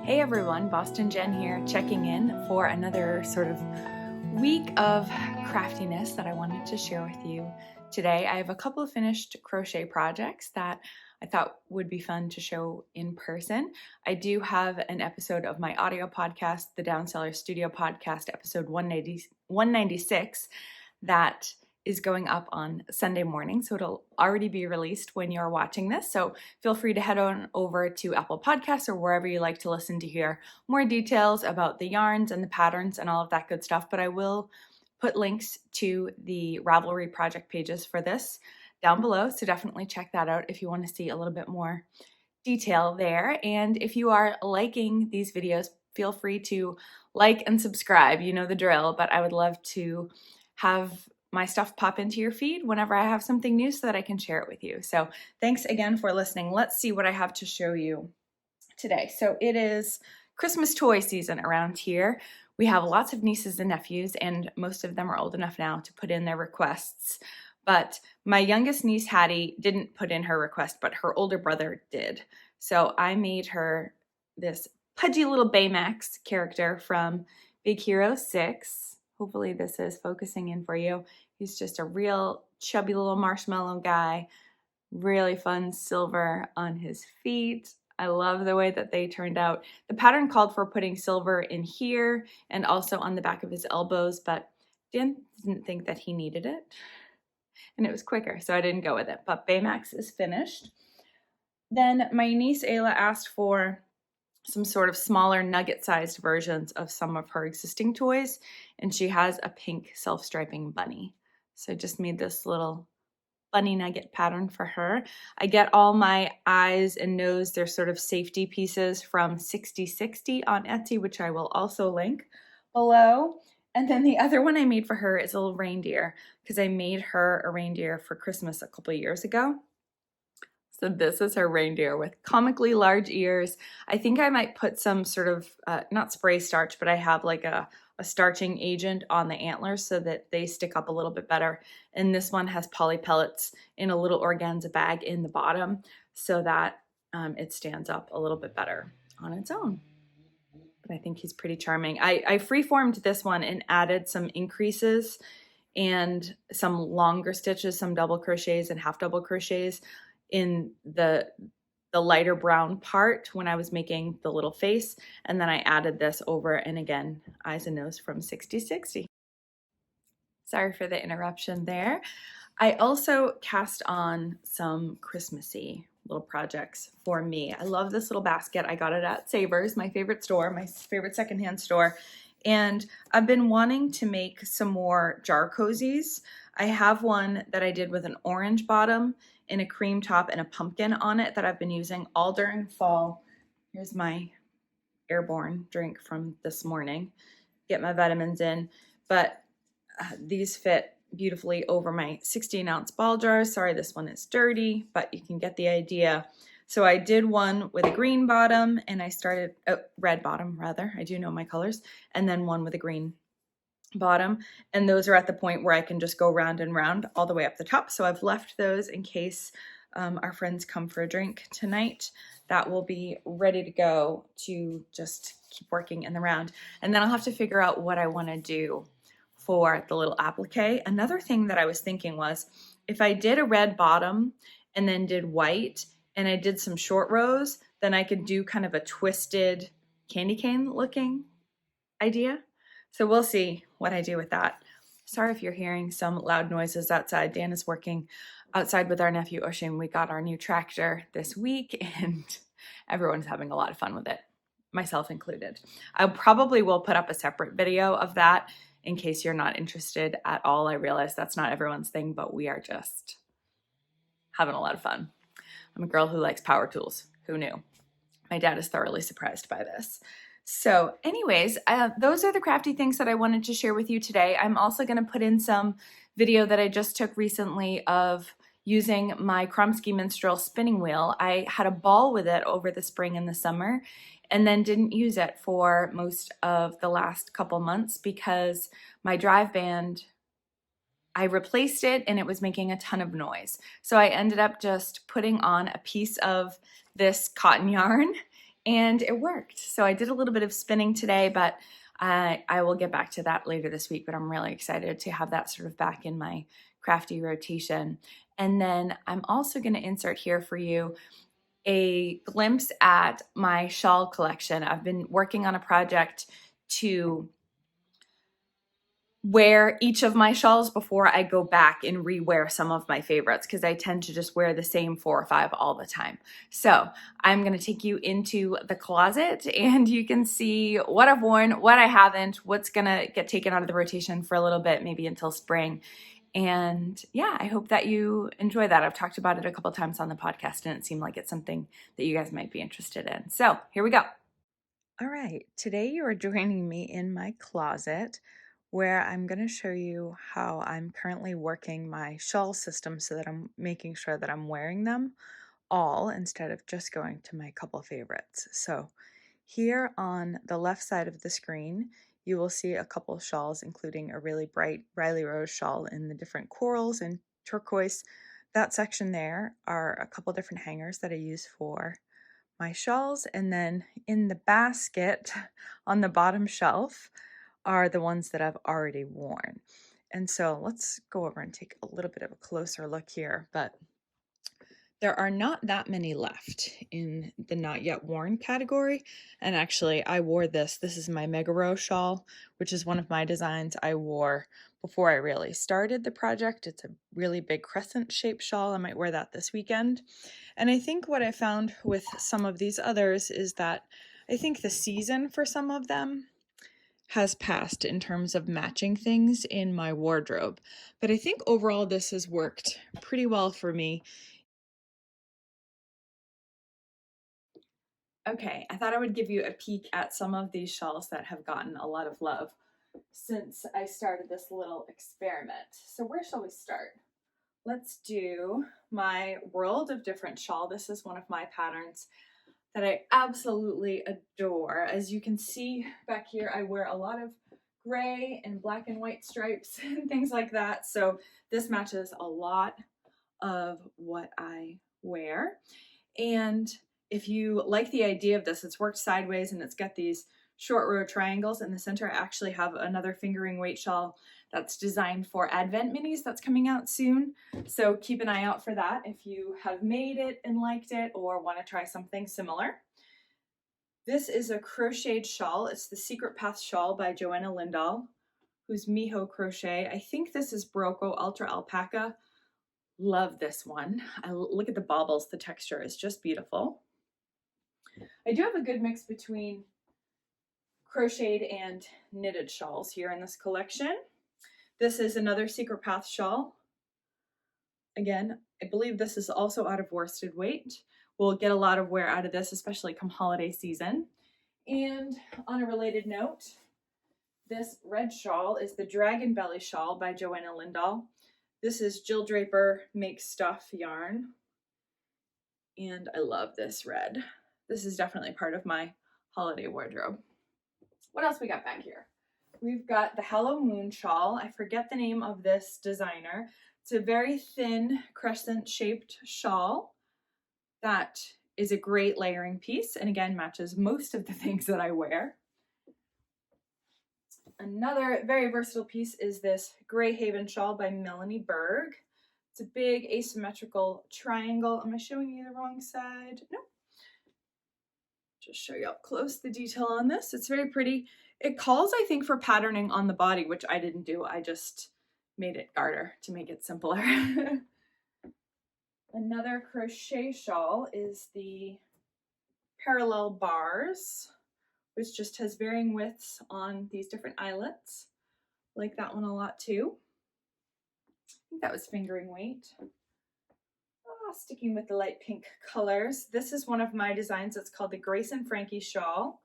Hey everyone, Boston Jen here, checking in for another sort of week of craftiness that I wanted to share with you today. I have a couple of finished crochet projects that I thought would be fun to show in person. I do have an episode of my audio podcast, the Downseller Studio Podcast, episode 196, that is going up on Sunday morning, so it'll already be released when you're watching this. So feel free to head on over to Apple Podcasts or wherever you like to listen to hear more details about the yarns and the patterns and all of that good stuff. But I will put links to the Ravelry project pages for this down below, so definitely check that out if you want to see a little bit more detail there. And if you are liking these videos, feel free to like and subscribe. You know the drill, but I would love to have my stuff pop into your feed whenever I have something new so that I can share it with you. So thanks again for listening. Let's see what I have to show you today. So it is Christmas toy season around here. We have lots of nieces and nephews, and most of them are old enough now to put in their requests. But my youngest niece, Hattie, didn't put in her request, but her older brother did. So I made her this pudgy little Baymax character from Big Hero 6. Hopefully this is focusing in for you. He's just a real chubby little marshmallow guy. Really fun silver on his feet. I love the way that they turned out. The pattern called for putting silver in here and also on the back of his elbows, but Dan didn't think that he needed it. And it was quicker, so I didn't go with it. But Baymax is finished. Then my niece Ayla asked for some sort of smaller nugget-sized versions of some of her existing toys, and she has a pink self-striping bunny. So I just made this little bunny nugget pattern for her. I get all my eyes and nose, they're sort of safety pieces from 6060 on Etsy, which I will also link below. And then the other one I made for her is a little reindeer, because I made her a reindeer for Christmas a couple of years ago. So this is her reindeer with comically large ears. I think I might put some sort of, not spray starch, but I have like a starching agent on the antlers so that they stick up a little bit better. And this one has poly pellets in a little organza bag in the bottom so that it stands up a little bit better on its own. But I think he's pretty charming. I freeformed this one and added some increases and some longer stitches, some double crochets and half double crochets in the lighter brown part when I was making the little face, and then I added this over, and again, eyes and nose from 6060. Sorry for the interruption there. I also cast on some Christmassy little projects for me. I love this little basket. I got it at Savers, my favorite store, my favorite secondhand store, and I've been wanting to make some more jar cozies. I have one that I did with an orange bottom and a cream top and a pumpkin on it that I've been using all during fall. Here's my airborne drink from this morning. Get my vitamins in, but these fit beautifully over my 16-ounce ball jars. Sorry, this one is dirty, but you can get the idea. So I did one with a green bottom, and I started, red bottom rather, I do know my colors, and then one with a green bottom, and those are at the point where I can just go round and round all the way up the top. So I've left those in case our friends come for a drink tonight. That will be ready to go to just keep working in the round. And then I'll have to figure out what I want to do for the little applique. Another thing that I was thinking was if I did a red bottom and then did white and I did some short rows, then I could do kind of a twisted candy cane looking idea. So we'll see what I do with that. Sorry if you're hearing some loud noises outside. Dan is working outside with our nephew Ocean. We got our new tractor this week and everyone's having a lot of fun with it, myself included. I probably will put up a separate video of that in case you're not interested at all. I realize that's not everyone's thing, but we are just having a lot of fun. I'm a girl who likes power tools. Who knew? My dad is thoroughly surprised by this. So anyways, those are the crafty things that I wanted to share with you today. I'm also going to put in some video that I just took recently of using my Kromsky Minstrel spinning wheel. I had a ball with it over the spring and the summer and then didn't use it for most of the last couple months because my drive band, I replaced it and it was making a ton of noise. So I ended up just putting on a piece of this cotton yarn and it worked. So I did a little bit of spinning today, but I will get back to that later this week, but I'm really excited to have that sort of back in my crafty rotation. And then I'm also going to insert here for you a glimpse at my shawl collection. I've been working on a project to wear each of my shawls before I go back and rewear some of my favorites, because I tend to just wear the same 4 or 5 all the time. So I'm going to take you into the closet and you can see what I've worn, what I haven't, what's going to get taken out of the rotation for a little bit, maybe until spring. And yeah, I hope that you enjoy that. I've talked about it a couple times on the podcast and it seemed like it's something that you guys might be interested in. So here we go. All right, today you are joining me in my closet where I'm going to show you how I'm currently working my shawl system so that I'm making sure that I'm wearing them all instead of just going to my couple favorites. So here on the left side of the screen, you will see a couple shawls, including a really bright Riley Rose shawl in the different corals and turquoise. That section there are a couple different hangers that I use for my shawls, and then in the basket on the bottom shelf are the ones that I've already worn. And so let's go over and take a little bit of a closer look here, but there are not that many left in the not yet worn category. And actually I wore this. This is my Mega Row shawl, which is one of my designs I wore before I really started the project. It's a really big crescent shaped shawl. I might wear that this weekend. And I think what I found with some of these others is that I think the season for some of them has passed in terms of matching things in my wardrobe. But I think overall this has worked pretty well for me. Okay, I thought I would give you a peek at some of these shawls that have gotten a lot of love since I started this little experiment. So where shall we start? Let's do my World of Different shawl. This is one of my patterns that I absolutely adore. As you can see back here, I wear a lot of gray and black and white stripes and things like that. So this matches a lot of what I wear. And if you like the idea of this, it's worked sideways and it's got these short row triangles in the center. I actually have another fingering weight shawl that's designed for Advent minis that's coming out soon. So keep an eye out for that if you have made it and liked it or want to try something similar. This is a crocheted shawl. It's the Secret Path shawl by Joanna Lindahl, who's Miho Crochet. I think this is Barocco Ultra Alpaca. Love this one. Look at the baubles. The texture is just beautiful. I do have a good mix between crocheted and knitted shawls here in this collection. This is another Secret Path shawl. Again, I believe this is also out of worsted weight. We'll get a lot of wear out of this, especially come holiday season. And on a related note, this red shawl is the Dragon Belly shawl by Joanna Lindahl. This is Jill Draper Make Stuff yarn. And I love this red. This is definitely part of my holiday wardrobe. What else we got back here? We've got the Hello Moon shawl. I forget the name of this designer. It's a very thin crescent shaped shawl that is a great layering piece and again matches most of the things that I wear. Another very versatile piece is this Grey Haven shawl by Melanie Berg. It's a big asymmetrical triangle. Am I showing you the wrong side? No. Just show you up close the detail on this. It's very pretty. It calls, I think, for patterning on the body, which I didn't do. I just made it garter to make it simpler. Another crochet shawl is the Parallel Bars, which just has varying widths on these different eyelets. I like that one a lot too. I think that was fingering weight. Sticking with the light pink colors. This is one of my designs. It's called the Grace and Frankie shawl.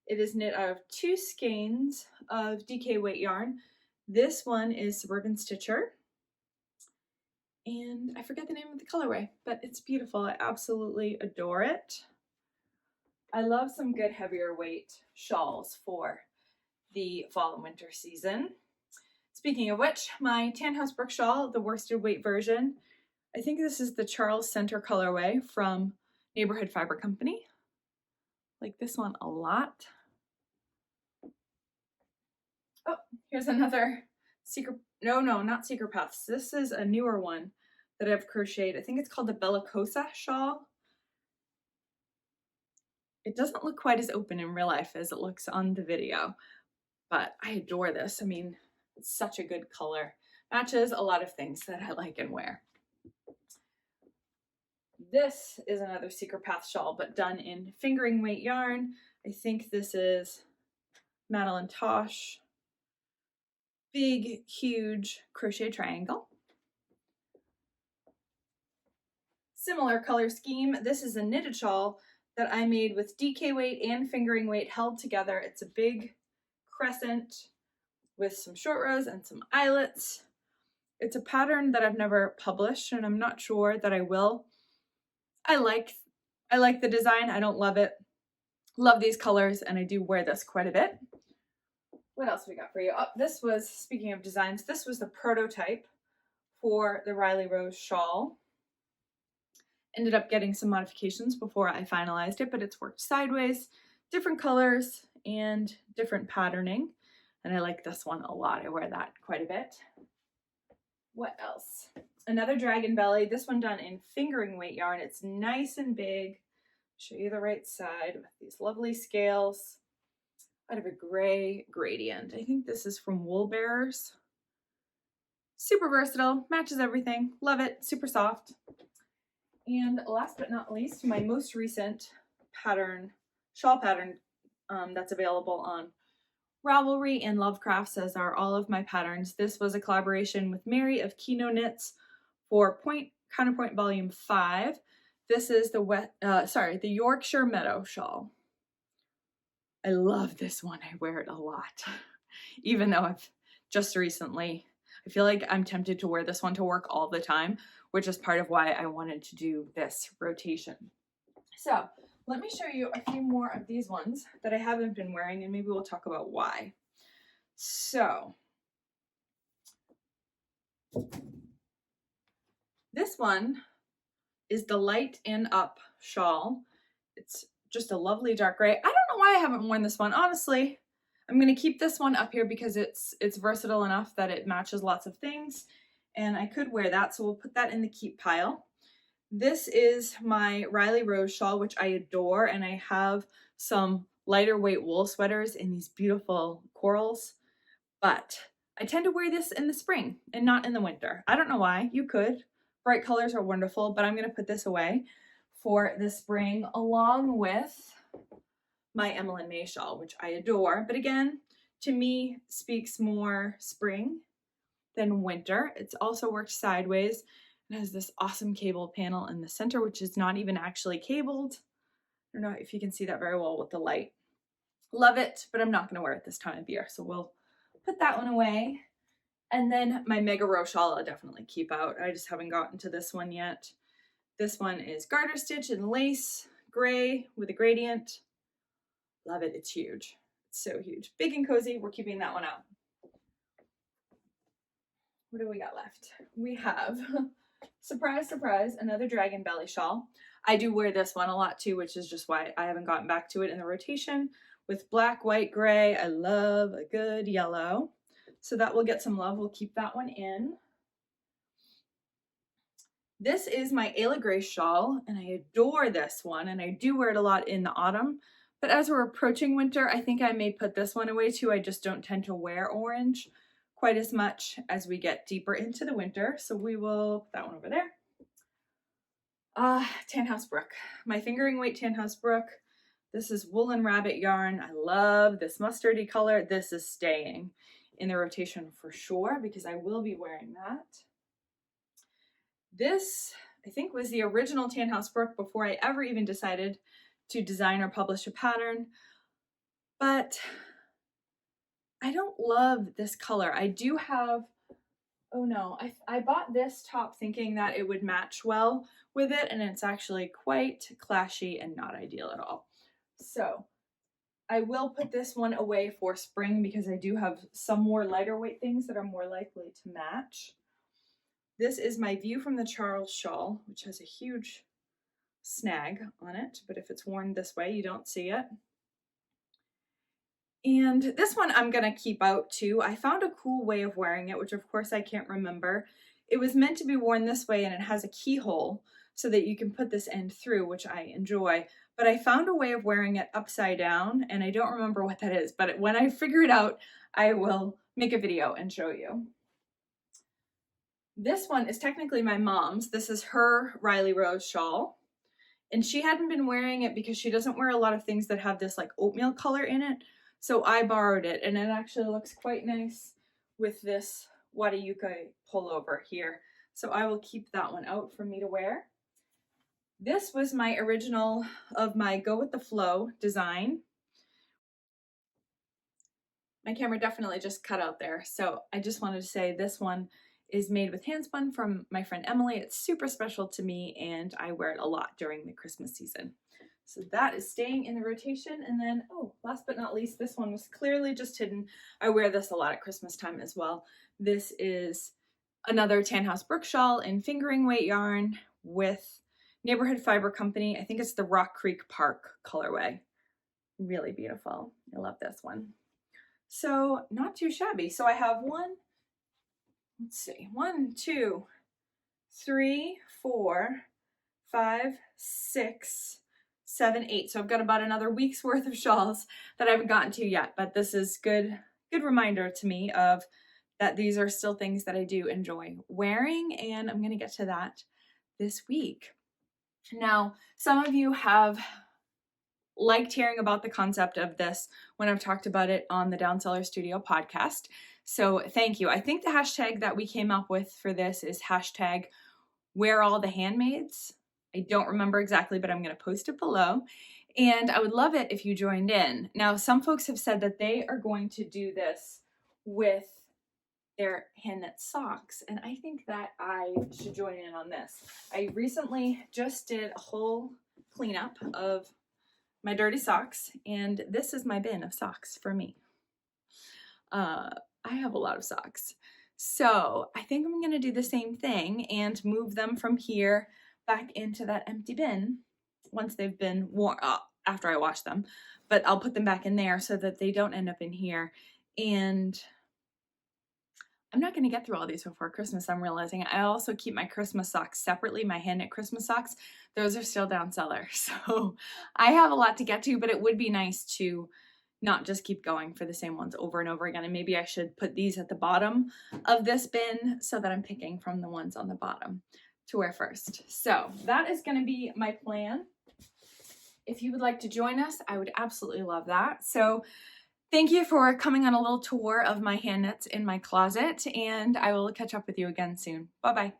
It is knit out of 2 skeins of DK weight yarn. This one is Suburban Stitcher. And I forget the name of the colorway, but it's beautiful. I absolutely adore it. I love some good heavier weight shawls for the fall and winter season. Speaking of which, my Tannhouse Brook shawl, the worsted weight version, I think this is the Charles Center colorway from Neighborhood Fiber Company. Like this one a lot. Oh, here's another secret, no, not secret paths. This is a newer one that I've crocheted. I think it's called the Bellicosa shawl. It doesn't look quite as open in real life as it looks on the video, but I adore this. I mean, it's such a good color. Matches a lot of things that I like and wear. This is another secret path shawl, but done in fingering weight yarn. I think this is Madeline Tosh. Big, huge crochet triangle. Similar color scheme. This is a knitted shawl that I made with DK weight and fingering weight held together. It's a big crescent with some short rows and some eyelets. It's a pattern that I've never published, and I'm not sure that I will. I like the design. I don't love it. Love these colors, and I do wear this quite a bit. What else we got for you? Oh, this was, speaking of designs, this was the prototype for the Riley Rose shawl. Ended up getting some modifications before I finalized it, but it's worked sideways, different colors and different patterning. And I like this one a lot. I wear that quite a bit. What else? Another dragon belly, this one done in fingering weight yarn. It's nice and big. Show you the right side with these lovely scales out of a gray gradient. I think this is from Wool Bearers. Super versatile, matches everything. Love it, super soft. And last but not least, my most recent pattern, shawl pattern that's available on Ravelry and Lovecrafts, as are all of my patterns. This was a collaboration with Mary of Kino Knits for Counterpoint Volume 5. This is the Yorkshire Meadow shawl. I love this one. I wear it a lot, even though I've just recently, I feel like I'm tempted to wear this one to work all the time, which is part of why I wanted to do this rotation. So let me show you a few more of these ones that I haven't been wearing, and maybe we'll talk about why. So this one is the Light and Up shawl. It's just a lovely dark gray. I don't know why I haven't worn this one. Honestly, I'm going to keep this one up here because it's versatile enough that it matches lots of things, and I could wear that, so we'll put that in the keep pile. This is my Riley Rose shawl, which I adore, and I have some lighter weight wool sweaters in these beautiful corals, but I tend to wear this in the spring and not in the winter. I don't know why. You could. Bright colors are wonderful, but I'm going to put this away for the spring along with my Emmeline May shawl, which I adore, but again, to me, speaks more spring than winter. It's also worked sideways. It has this awesome cable panel in the center, which is not even actually cabled. I don't know if you can see that very well with the light. Love it, but I'm not going to wear it this time of year, so we'll put that one away. And then my Mega Row shawl I'll definitely keep out. I just haven't gotten to this one yet. This one is garter stitch and lace, gray with a gradient. Love it, it's huge. It's so huge. Big and cozy, we're keeping that one out. What do we got left? We have, surprise, surprise, another dragon belly shawl. I do wear this one a lot too, which is just why I haven't gotten back to it in the rotation. With black, white, gray. I love a good yellow. So that will get some love. We'll keep that one in. This is my Ayla Grace shawl, and I adore this one, and I do wear it a lot in the autumn. But as we're approaching winter, I think I may put this one away too. I just don't tend to wear orange quite as much as we get deeper into the winter. So we will put that one over there. Tannhouse Brook. My fingering weight Tannhouse Brook. This is woolen rabbit yarn. I love this mustardy color. This is staying in the rotation for sure because I will be wearing that. This, I think, was the original Tannhouse Brook before I ever even decided to design or publish a pattern. But I don't love this color. I do have, oh no, I bought this top thinking that it would match well with it, and it's actually quite clashy and not ideal at all. So I will put this one away for spring because I do have some more lighter weight things that are more likely to match. This is my View from the Charles shawl, which has a huge snag on it, but if it's worn this way, you don't see it. And this one I'm gonna keep out too. I found a cool way of wearing it, which of course I can't remember. It was meant to be worn this way, and it has a keyhole so that you can put this end through, which I enjoy. But I found a way of wearing it upside down, and I don't remember what that is, but when I figure it out, I will make a video and show you. This one is technically my mom's. This is her Riley Rose shawl. And she hadn't been wearing it because she doesn't wear a lot of things that have this like oatmeal color in it. So I borrowed it, and it actually looks quite nice with this Wadayuka pullover here. So I will keep that one out for me to wear. This was my original of my Go With The Flow design. My camera definitely just cut out there. So I just wanted to say this one is made with handspun from my friend Emily. It's super special to me, and I wear it a lot during the Christmas season. So that is staying in the rotation. And then, oh, last but not least, this one was clearly just hidden. I wear this a lot at Christmas time as well. This is another Tannhaus Brook shawl in fingering weight yarn with Neighborhood Fiber Company. I think it's the Rock Creek Park colorway. Really beautiful. I love this one. So not too shabby. So I have one, 2, 3, 4, 5, 6, 7, 8. So I've got about another week's worth of shawls that I haven't gotten to yet, but this is good reminder to me of that these are still things that I do enjoy wearing, and I'm going to get to that this week. Now, some of you have liked hearing about the concept of this when I've talked about it on the Downseller Studio podcast. So thank you. I think the hashtag that we came up with for this is hashtag Wear All the Handmaids. I don't remember exactly, but I'm going to post it below. And I would love it if you joined in. Now, some folks have said that they are going to do this with their hand knit socks, and I think that I should join in on this. I recently just did a whole cleanup of my dirty socks, and this is my bin of socks for me. I have a lot of socks. So I think I'm going to do the same thing and move them from here back into that empty bin once they've been worn after I wash them. But I'll put them back in there so that they don't end up in here. And I'm not going to get through all these before Christmas, I'm realizing. I also keep my Christmas socks separately, my hand knit Christmas socks. Those are still down cellar. So I have a lot to get to, but it would be nice to not just keep going for the same ones over and over again. And maybe I should put these at the bottom of this bin so that I'm picking from the ones on the bottom to wear first. So that is going to be my plan. If you would like to join us, I would absolutely love that. So thank you for coming on a little tour of my hand knits in my closet, and I will catch up with you again soon. Bye-bye.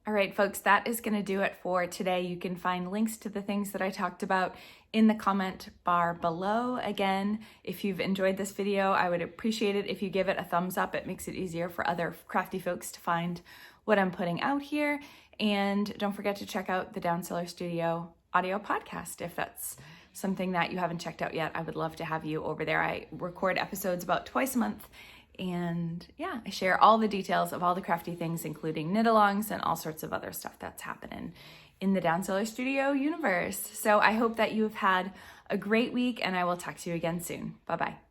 All right, folks, that is going to do it for today. You can find links to the things that I talked about in the comment bar below. Again, if you've enjoyed this video, I would appreciate it if you give it a thumbs up. It makes it easier for other crafty folks to find what I'm putting out here. And don't forget to check out the Downseller Studio audio podcast if that's something that you haven't checked out yet. I would love to have you over there. I record episodes about twice a month. And yeah, I share all the details of all the crafty things, including knit-alongs and all sorts of other stuff that's happening in the Downseller Studio universe. So I hope that you've had a great week, and I will talk to you again soon. Bye-bye.